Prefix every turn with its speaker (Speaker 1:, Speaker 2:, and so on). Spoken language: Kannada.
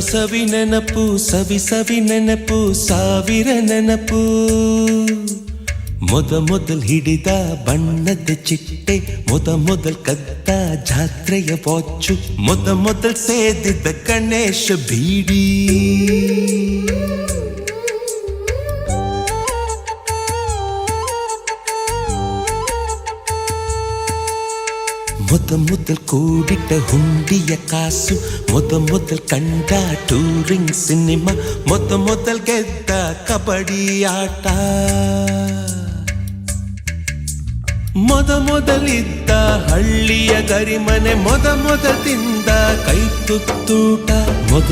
Speaker 1: ಸವಿ ನೆನಪು ಸವಿ ನೆನಪು ಸಾವಿರ ನೆನಪು ಮೊದಲ್ ಹಿಡಿದ ಬಣ್ಣದ ಚಿಟ್ಟೆ ಮೊದಲ್ ಕದ್ದ ಜಾತ್ರೆಯ ವಾಚು ಮೊದಲ್ ಸೇದಿದ್ದ ಗಣೇಶ ಬೀಡಿ ಮೊದಲ್ ಕೂಡಿಟ್ಟ ಹುಂಡಿಯ ಕಾಸು ಮೊದಲ್ ಕಂಡ ಟೂರಿಂಗ್ ಸಿನಿಮಾ ಮೊದಲ್ ಗೆದ್ದ ಕಬಡ್ಡಿ ಆಟ ಮೊದಲಿದ್ದ ಹಳ್ಳಿಯ ಗರಿಮನೆ ಮೊದಲ್ ತಿಂದ ಕೈ ತುತ್ತೂಟ